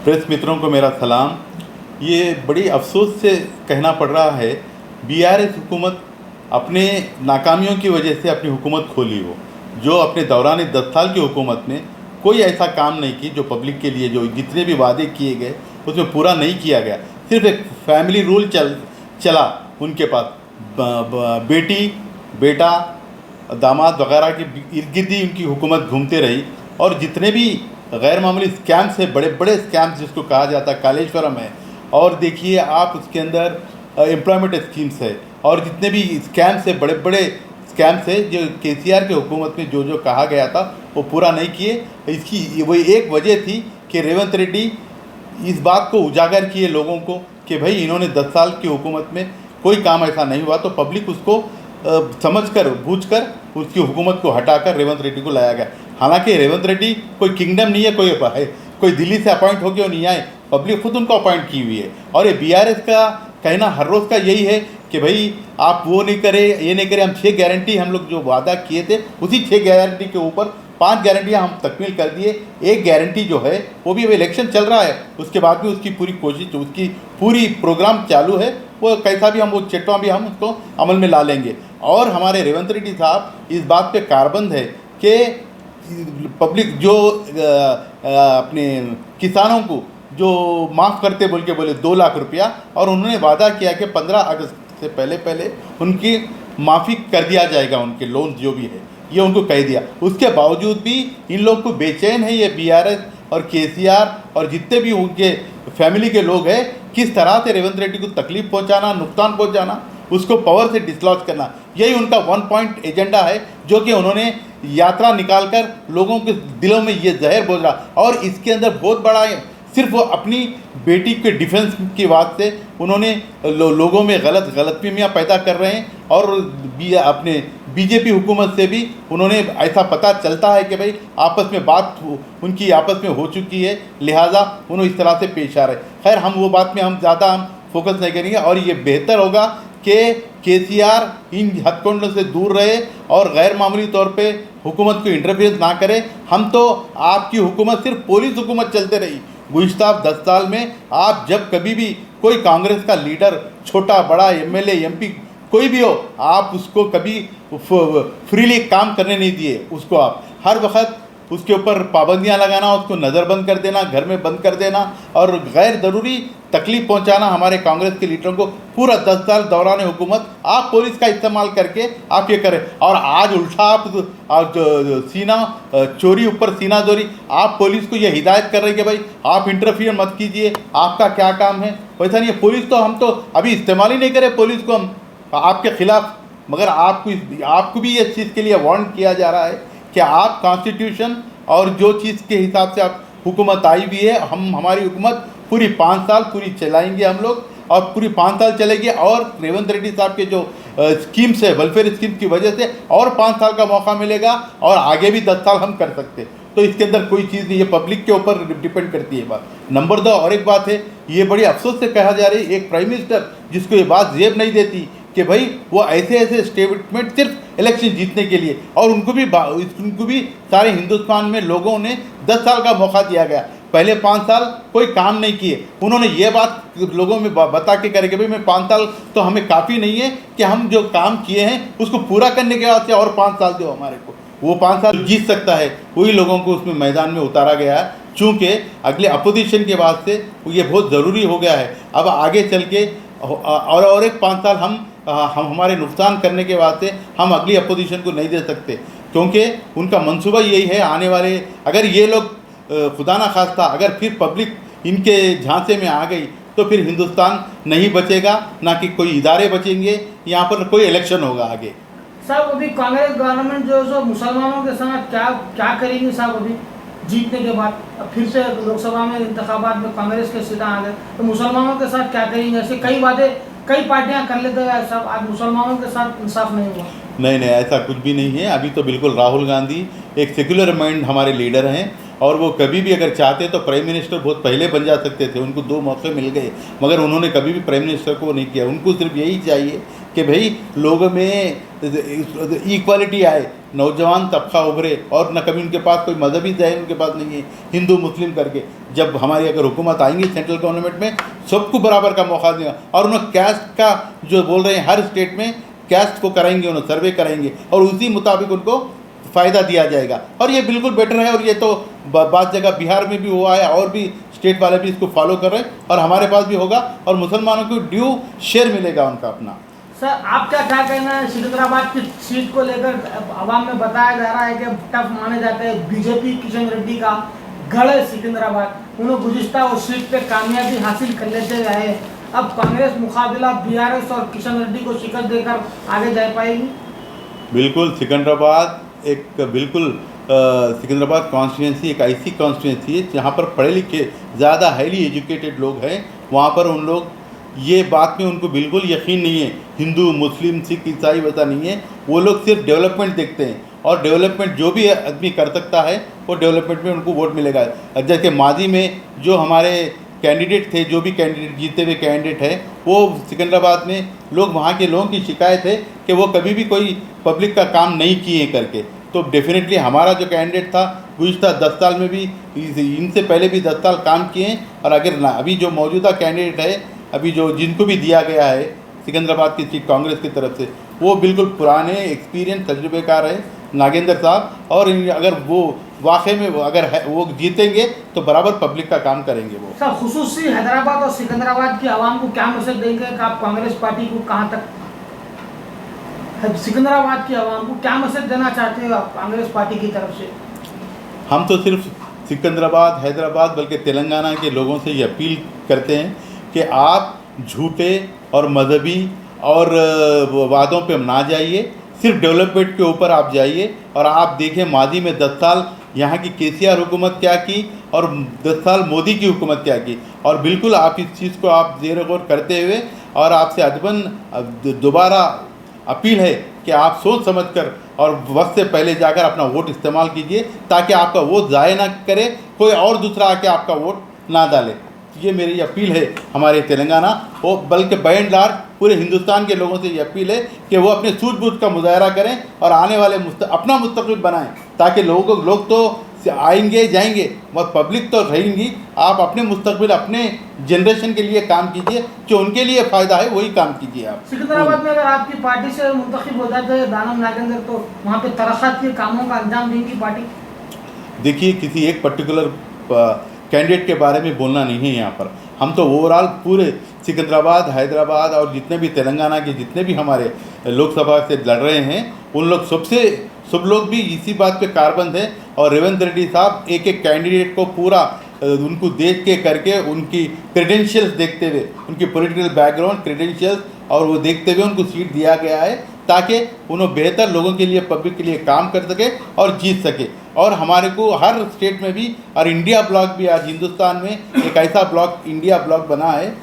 Press मित्रों को मेरा सलाम। ये बड़ी अफसोस से कहना पड़ रहा है, बीआरएस हुकूमत अपने नाकामियों की वजह से अपनी हुकूमत खोली हो, जो अपने दौरान 10 साल की हुकूमत में कोई ऐसा काम नहीं की जो पब्लिक के लिए जो जितने भी वादे किए गए उसमें पूरा नहीं किया गया। सिर्फ एक फैमिली रूल चला उनके पास, बेटी बेटा दामाद वगैरह के इर्द गिर्द ही उनकी हुकूमत घूमते रही। और जितने भी गैर मामूली स्कैम्स है, बड़े बड़े स्कैम्स जिसको कहा जाता है, कालेश्वरम है, और देखिए आप उसके अंदर एम्प्लॉयमेंट स्कीम्स है, और जितने भी स्कैम्स है, बड़े बड़े स्कैम्स है जो केसीआर की हुकूमत में जो जो कहा गया था वो पूरा नहीं किए। इसकी वही एक वजह थी कि रेवंत रेड्डी इस बात को उजागर किए लोगों को कि भाई इन्होंने 10 साल की हुकूमत में कोई काम ऐसा नहीं हुआ, तो पब्लिक उसको समझकर बूझकर उसकी हुकूमत को हटाकर रेवंत रेड्डी को लाया गया। हालांकि रेवंत रेड्डी कोई किंगडम नहीं है, कोई दिल्ली से अपॉइंट होकर नहीं आए, पब्लिक खुद उनको अपॉइंट की हुई है। और ये बीआरएस का कहना हर रोज़ का यही है कि भाई आप वो नहीं करें, ये नहीं करें। हम 6 गारंटी हम लोग जो वादा किए थे उसी 6 गारंटी के ऊपर 5 गारंटियाँ हम तकमील कर दिए। एक गारंटी जो है वो भी अब इलेक्शन चल रहा है, उसके बाद भी उसकी पूरी कोशिश, उसकी पूरी प्रोग्राम चालू है। वो कैसा भी हम वो चिट्ठा भी हम उसको अमल में ला लेंगे। और हमारे रेवंत रेड्डी साहब इस बात पे कारबंद है कि पब्लिक जो अपने किसानों को जो माफ़ करते बोल के बोले 2 लाख रुपया, और उन्होंने वादा किया कि 15 अगस्त से पहले पहले उनकी माफ़ी कर दिया जाएगा, उनके लोन जो भी है, ये उनको कह दिया। उसके बावजूद भी इन लोग को बेचैन है ये बीआरएस और केसीआर और जितने भी उनके फैमिली के लोग हैं, किस तरह से रेवंत रेड्डी को तकलीफ पहुंचाना, नुकसान पहुंचाना, उसको पावर से डिसलॉज करना, यही उनका 1 पॉइंट एजेंडा है, जो कि उन्होंने यात्रा निकालकर लोगों के दिलों में ये जहर बोझ रहा। और इसके अंदर बहुत बड़ा सिर्फ वो अपनी बेटी के डिफेंस की बात से उन्होंने लोगों में गलतफहमियाँ पैदा कर रहे हैं। और अपने बीजेपी हुकूमत से भी उन्होंने ऐसा पता चलता है कि भाई आपस में बात उनकी आपस में हो चुकी है, लिहाजा उन्होंने इस तरह से पेश आ रहे। खैर हम ज़्यादा फोकस नहीं करेंगे, और ये बेहतर होगा कि केसीआर इन हथकंडों से दूर रहे और गैर मामूली तौर पे हुकूमत को इंटरफेरेंस ना करे। हम तो आपकी हुकूमत सिर्फ पुलिस हुकूमत चलते रही गुज़िश्ता 10 साल में। आप जब कभी भी कोई कांग्रेस का लीडर, छोटा बड़ा एमएलए एमपी कोई भी हो, आप उसको कभी फ्रीली काम करने नहीं दिए। उसको आप हर वक्त उसके ऊपर पाबंदियां लगाना, उसको नज़रबंद कर देना, घर में बंद कर देना, और गैर ज़रूरी तकलीफ़ पहुंचाना हमारे कांग्रेस के लीडरों को। पूरा 10 साल दौरान हुकूमत आप पुलिस का इस्तेमाल करके आप ये करें, और आज उल्टा आप सीना चोरी ऊपर सीना चोरी, आप पुलिस को ये हिदायत कर रहे हैं कि भाई आप इंटरफियर मत कीजिए, आपका क्या काम है। वैसा नहीं है, पुलिस तो हम तो अभी इस्तेमाल ही नहीं करें पुलिस को हम आपके ख़िलाफ़। मगर आपको भी इस चीज़ के लिए वार्न किया जा रहा है कि आप कॉन्स्टिट्यूशन और जो चीज़ के हिसाब से आप हुकूमत आई हुई है, हमारी हुकूमत पूरी 5 साल पूरी चलाएंगे हम लोग, और पूरी 5 साल चलेगी। और रेवंत रेड्डी साहब के जो स्कीम्स है, वेलफेयर स्कीम की वजह से और 5 साल का मौका मिलेगा, और आगे भी 10 साल हम कर सकते। तो इसके अंदर कोई चीज़ नहीं, ये पब्लिक के ऊपर डिपेंड करती है बात। नंबर 2 और एक बात है, ये बड़ी अफसोस से कहा जा रही है, एक प्राइम मिनिस्टर जिसको ये बात जेब नहीं देती कि भाई वो ऐसे स्टेटमेंट सिर्फ इलेक्शन जीतने के लिए, और उनको भी सारे हिंदुस्तान में लोगों ने 10 साल का मौका दिया गया। पहले 5 साल कोई काम नहीं किए, उन्होंने ये बात लोगों में बता के करे कि भाई मैं 5 साल तो हमें काफ़ी नहीं है कि हम जो काम किए हैं उसको पूरा करने के बाद से और 5 साल दो हमारे को। वो 5 साल जीत सकता है, वही लोगों को उसमें मैदान में उतारा गया है, चूँकि अगले अपोजिशन के बाद से ये बहुत ज़रूरी हो गया है। अब आगे चल के और एक 5 साल हम हमारे नुकसान करने के बाद से हम अगली अपोजिशन को नहीं दे सकते, क्योंकि उनका मंसूबा यही है आने वाले, अगर ये लोग खुदा ना खास्ता अगर फिर पब्लिक इनके झांसे में आ गई तो फिर हिंदुस्तान नहीं बचेगा, ना कि कोई इदारे बचेंगे, यहाँ पर कोई इलेक्शन होगा आगे। साहब अभी कांग्रेस गवर्नमेंट जो मुसलमानों के साथ क्या करेंगे साहब? अभी जीतने के बाद अब फिर से लोकसभा में इंतखाबात में कांग्रेस के सीधा आ गए, तो मुसलमानों के साथ क्या करेंगे? ऐसे कई वादे कई पार्टियां कर लेते हैं साहब, आज मुसलमानों के साथ इंसाफ नहीं हुआ। नहीं, ऐसा कुछ भी नहीं है। अभी तो बिल्कुल राहुल गांधी एक सेक्युलर माइंड हमारे लीडर हैं, और वो कभी भी अगर चाहते तो प्राइम मिनिस्टर बहुत पहले बन जा सकते थे। उनको 2 मौके मिल गए, मगर उन्होंने कभी भी प्राइम मिनिस्टर को नहीं किया। उनको सिर्फ यही चाहिए कि भाई लोगों में इक्वालिटी आए, नौजवान तबका उभरे और न कभी उनके पास कोई मजहबी जहन उनके पास नहीं है हिंदू मुस्लिम करके। जब हमारी अगर हुकूमत आएंगी सेंट्रल गवर्नमेंट में, सबको बराबर का मौका देगा और उन्हें कैस्ट का जो बोल रहे हैं हर स्टेट में कैस्ट को कराएंगे, उन्हें सर्वे कराएंगे और उसी मुताबिक उनको फ़ायदा दिया जाएगा। और ये बिल्कुल बेटर है और ये तो बात जगह बिहार में भी हुआ है और भी स्टेट वाले भी इसको फॉलो कर रहे हैं और हमारे पास भी होगा और मुसलमानों को ड्यू शेयर मिलेगा उनका अपना। सर आपका क्या कहना है, सिकंदराबाद की सीट को लेकर आवाम में बताया जा रहा है कि टफ माने जाते हैं, बीजेपी किशन रेड्डी का गढ़ है सिकंदराबाद, उन्होंने गुज़िश्ता उस सीट पे कामयाबी हासिल कर लेते रहे, अब कांग्रेस मुकाबला बीआरएस और किशन रेड्डी को शिकस्त देकर आगे जा पाएगी? बिल्कुल, सिकंदराबाद सिकंदराबाद कॉन्स्टिट्यूंसी एक ऐसी कॉन्स्टिट्यूंसी है जहाँ पर पढ़े लिखे ज़्यादा हाईली एजुकेटेड लोग हैं। वहाँ पर उन लोग ये बात में उनको बिल्कुल यकीन नहीं है हिंदू मुस्लिम सिख ईसाई वैसा नहीं है, वो लोग सिर्फ डेवलपमेंट देखते हैं और डेवलपमेंट जो भी आदमी कर सकता है वो डेवलपमेंट में उनको वोट मिलेगा। जैसे माजी में जो हमारे कैंडिडेट थे, जो भी कैंडिडेट जीते हुए कैंडिडेट है, वो सिकंदराबाद में लोग वहाँ के लोगों की शिकायत है कि वो कभी भी कोई पब्लिक का काम नहीं किए करके। तो डेफिनेटली हमारा जो कैंडिडेट था गुज़िश्ता 10 साल में भी, इनसे पहले भी 10 साल काम किए हैं और अगर अभी जो मौजूदा कैंडिडेट है, अभी जो जिनको भी दिया गया है सिकंदराबाद की सीट कांग्रेस की तरफ से, वो बिल्कुल पुराने एक्सपीरियंस तजुर्बेकार है नागेंद्र साहब। और अगर वो वाकई में अगर वो जीतेंगे तो बराबर पब्लिक का काम करेंगे वो। सर खुसूसी हैदराबाद और सिकंदराबाद की आवाम को क्या मैसेज देंगे कि आप कांग्रेस पार्टी को कहाँ तक, सिकंदराबाद की आवाम को क्या मैसेज देना चाहते हो आप कांग्रेस पार्टी की तरफ से? हम तो सिर्फ सिकंदराबाद हैदराबाद बल्कि तेलंगाना के लोगों से ये अपील करते हैं कि आप झूठे और मजहबी और वादों पे ना जाइए, सिर्फ डेवलपमेंट के ऊपर आप जाइए। और आप देखें माजी में 10 साल यहाँ की केसीआर हुकूमत क्या की और 10 साल मोदी की हुकूमत क्या की, और बिल्कुल आप इस चीज़ को आप ज़ेर गौर करते हुए और आपसे अदबन दोबारा अपील है कि आप सोच समझकर और वक्त से पहले जाकर अपना वोट इस्तेमाल कीजिए ताकि आपका वोट ज़ाया ना करे, कोई और दूसरा आके आपका वोट ना डाले। ये मेरी अपील है हमारे तेलंगाना और बल्कि बाय एंड लार्ज पूरे हिंदुस्तान के लोगों से ये अपील है कि वो अपने सूझबूझ का मुजाहरा करें और आने वाले अपना मुस्तकबिल बनाएं ताकि लोग तो आएंगे जाएंगे और पब्लिक तो रहेंगी। आप अपने मुस्तकबिल अपने जनरेशन के लिए काम कीजिए, जो उनके लिए फ़ायदा है वही काम कीजिए आप। सिकंदराबाद में अगर आपकी पार्टी से मुंतखब हो जाते हैं दानव नागेंद्र, तो वहाँ पे तरक्कात के कामों का अंजाम देंगी पार्टी? देखिए, किसी एक पर्टिकुलर कैंडिडेट के बारे में बोलना नहीं है यहाँ पर। हम तो ओवरऑल पूरे सिकंदराबाद हैदराबाद और जितने भी तेलंगाना के जितने भी हमारे लोकसभा से लड़ रहे हैं उन लोग सब लोग भी इसी बात पे कारबंद है। और रेवंत रेड्डी साहब एक एक कैंडिडेट को पूरा उनको देख के करके उनकी क्रेडेंशियल्स देखते हुए, उनकी पॉलिटिकल बैकग्राउंड क्रेडेंशियल्स और वो देखते हुए उनको सीट दिया गया है ताकि उन्हें बेहतर लोगों के लिए पब्लिक के लिए काम कर सके और जीत सके। और हमारे को हर स्टेट में भी और इंडिया ब्लॉक भी आज हिंदुस्तान में एक ऐसा ब्लॉक इंडिया ब्लॉक बना है